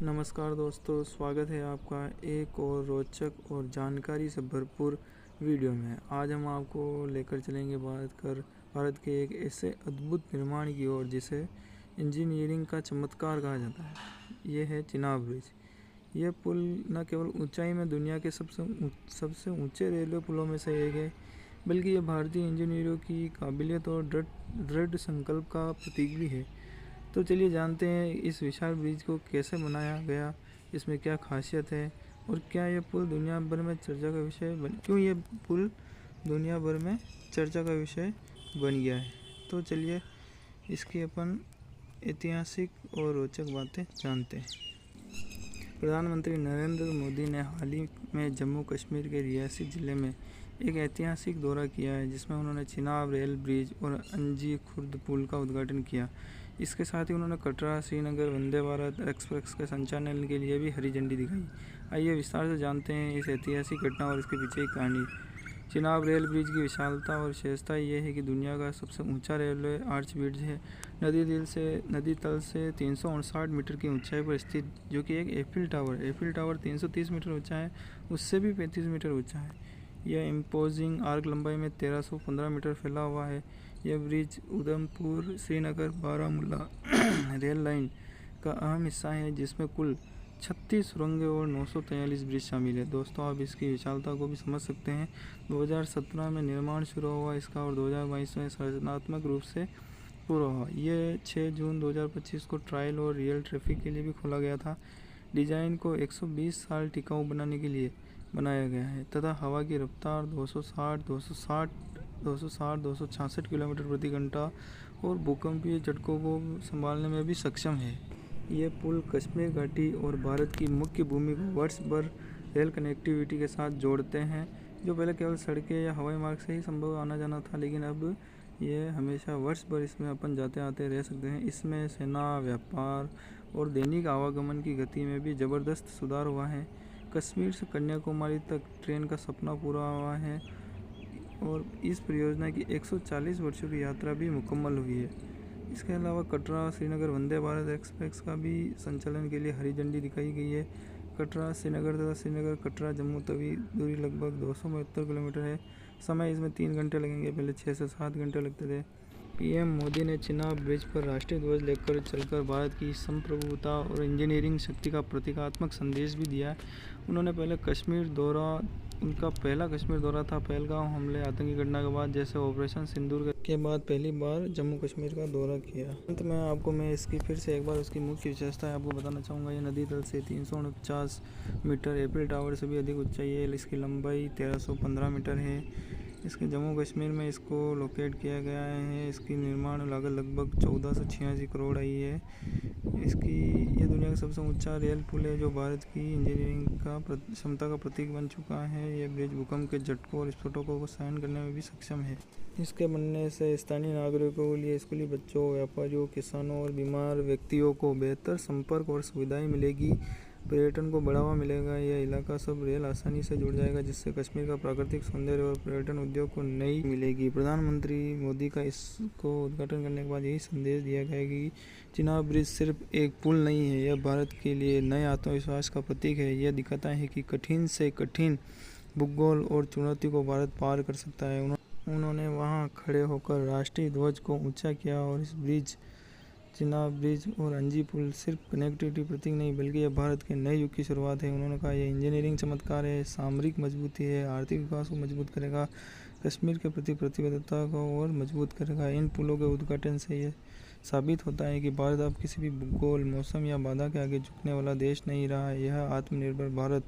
नमस्कार दोस्तों, स्वागत है आपका एक और रोचक और जानकारी से भरपूर वीडियो में। आज हम आपको लेकर चलेंगे भारत के एक ऐसे अद्भुत निर्माण की ओर जिसे इंजीनियरिंग का चमत्कार कहा जाता है। ये है चिनाब ब्रिज। यह पुल न केवल ऊंचाई में दुनिया के सबसे ऊंचे रेलवे पुलों में से एक है, बल्कि यह भारतीय इंजीनियरों की काबिलियत और दृढ़ संकल्प का प्रतीक भी है। तो चलिए जानते हैं इस विशाल ब्रिज को कैसे बनाया गया, इसमें क्या खासियत है और क्या यह पुल दुनिया भर में चर्चा का विषय बन गया है। तो चलिए इसकी अपन ऐतिहासिक और रोचक बातें जानते हैं। प्रधानमंत्री नरेंद्र मोदी ने हाल ही में जम्मू कश्मीर के रियासी ज़िले में एक ऐतिहासिक दौरा किया है, जिसमें उन्होंने चिनाब रेल ब्रिज और अंजी खुर्द पुल का उद्घाटन किया। इसके साथ ही उन्होंने कटरा श्रीनगर वंदे भारत एक्सप्रेस के संचालन के लिए भी हरी झंडी दिखाई। आइए विस्तार से जानते हैं इस ऐतिहासिक घटना और इसके पीछे की कहानी। चिनाब रेल ब्रिज की विशालता और विशेषता ये है कि दुनिया का सबसे ऊंचा रेलवे आर्च ब्रिज है। नदी तल से 359 मीटर की ऊंचाई पर स्थित, जो कि एक एफिल टावर 330 मीटर ऊंचा है, उससे भी 35 मीटर ऊंचा है। यह इम्पोजिंग आर्क लंबाई में 1315 मीटर फैला हुआ है। यह bridge Udhampur Srinagar Baramulla rail line का अहम हिस्सा है, जिसमें कुल 36 सुरंगें और 943 ब्रिज शामिल है। दोस्तों, आप इसकी विशालता को भी समझ सकते हैं। 2017 में निर्माण शुरू हुआ इसका और 2022 में संरचनात्मक रूप से पूरा हुआ। यह 6 जून 2025 को ट्रायल और रियल ट्रैफिक के लिए भी खोला गया था। डिज़ाइन को 120 साल टिकाऊ बनाने के लिए बनाया गया है तथा हवा की रफ्तार 266 किलोमीटर प्रति घंटा और भूकंपीय झटकों को संभालने में भी सक्षम है। यह पुल कश्मीर घाटी और भारत की मुख्य भूमि को वर्ष भर रेल कनेक्टिविटी के साथ जोड़ते हैं, जो पहले केवल सड़कें या हवाई मार्ग से ही संभव आना जाना था, लेकिन अब यह हमेशा वर्ष भर इसमें अपन जाते आते रह सकते हैं। इसमें सेना, व्यापार और दैनिक आवागमन की गति में भी ज़बरदस्त सुधार हुआ है। कश्मीर से कन्याकुमारी तक ट्रेन का सपना पूरा हुआ है और इस परियोजना की 140 वर्षों की यात्रा भी मुकम्मल हुई है। इसके अलावा कटरा श्रीनगर वंदे भारत एक्सप्रेस का भी संचालन के लिए हरी झंडी दिखाई गई है। कटरा श्रीनगर तथा श्रीनगर कटरा जम्मू तवी दूरी लगभग 272 किलोमीटर है। समय इसमें 3 घंटे लगेंगे, पहले 6 से 7 घंटे लगते थे। पीएम मोदी ने चिनाब ब्रिज पर राष्ट्रीय ध्वज लेकर चलकर भारत की संप्रभुता और इंजीनियरिंग शक्ति का प्रतीकात्मक संदेश भी दिया। उन्होंने उनका पहला कश्मीर दौरा था। पहलगाम हमले आतंकी घटना के बाद जैसे ऑपरेशन सिंदूर के बाद पहली बार जम्मू कश्मीर का दौरा किया। अंत में आपको मैं इसकी फिर से एक बार उसकी मुख्य विशेषताएं आपको बताना चाहूँगा। ये नदी तल से 349 मीटर एफिल टावर से भी अधिक ऊंचाई है। इसकी लंबाई 1315 मीटर है। इसके जम्मू कश्मीर में इसको लोकेट किया गया है। इसकी निर्माण लागत लगभग 14 से 86 करोड़ आई है। ये दुनिया का सबसे ऊंचा रेल पुल है, जो भारत की इंजीनियरिंग का क्षमता का प्रतीक बन चुका है। यह ब्रिज भूकंप के झटकों और विस्फोटों को सहन करने में भी सक्षम है। इसके बनने से स्थानीय नागरिकों के लिए, स्कूली बच्चों, व्यापारियों, किसानों और बीमार व्यक्तियों को बेहतर संपर्क और सुविधाएं मिलेगी। पर्यटन को बढ़ावा मिलेगा। यह इलाका सब रेल आसानी से जुड़ जाएगा, जिससे कश्मीर का प्राकृतिक सौंदर्य और पर्यटन उद्योग को नई मिलेगी। प्रधानमंत्री मोदी का इसको उद्घाटन करने के बाद यही संदेश दिया गया कि चिनाब ब्रिज सिर्फ एक पुल नहीं है, यह भारत के लिए नए आत्मविश्वास का प्रतीक है। यह दिखाता है कि कठिन से कठिन भूगोल और चुनौती को भारत पार कर सकता है। उन्होंने वहां खड़े होकर राष्ट्रीय ध्वज को ऊंचा किया और इस चिनाब ब्रिज और अंजी पुल सिर्फ कनेक्टिविटी प्रतीक नहीं, बल्कि यह भारत के नए युग की शुरुआत है। उन्होंने कहा, यह इंजीनियरिंग चमत्कार है, सामरिक मजबूती है, आर्थिक विकास को मजबूत करेगा, कश्मीर के प्रति प्रतिबद्धता को और मजबूत करेगा। इन पुलों के उद्घाटन से यह साबित होता है कि भारत अब किसी भी भूगोल, मौसम या बाधा के आगे झुकने वाला देश नहीं रहा है। यह आत्मनिर्भर भारत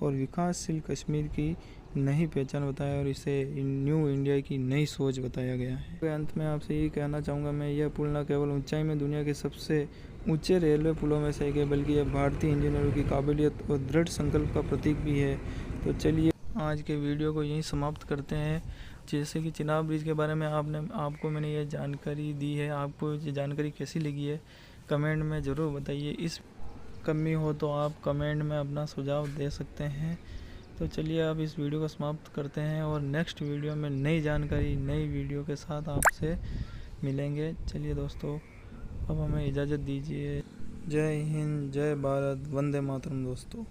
और विकासशील कश्मीर की नई पहचान बताया और इसे न्यू इंडिया की नई सोच बताया गया है। अंत में आपसे यही कहना चाहूँगा मैं, यह पुल न केवल ऊंचाई में दुनिया के सबसे ऊंचे रेलवे पुलों में से एक है, बल्कि यह भारतीय इंजीनियरों की काबिलियत और दृढ़ संकल्प का प्रतीक भी है। तो चलिए आज के वीडियो को यहीं समाप्त करते हैं। जैसे कि चिनाब ब्रिज के बारे में आपको मैंने ये जानकारी दी है। आपको ये जानकारी कैसी लगी है कमेंट में ज़रूर बताइए। इस कमी हो तो आप कमेंट में अपना सुझाव दे सकते हैं। तो चलिए अब इस वीडियो को समाप्त करते हैं और नेक्स्ट वीडियो में नई जानकारी, नई वीडियो के साथ आपसे मिलेंगे। चलिए दोस्तों, अब हमें इजाज़त दीजिए। जय हिंद, जय भारत, वंदे मातरम दोस्तों।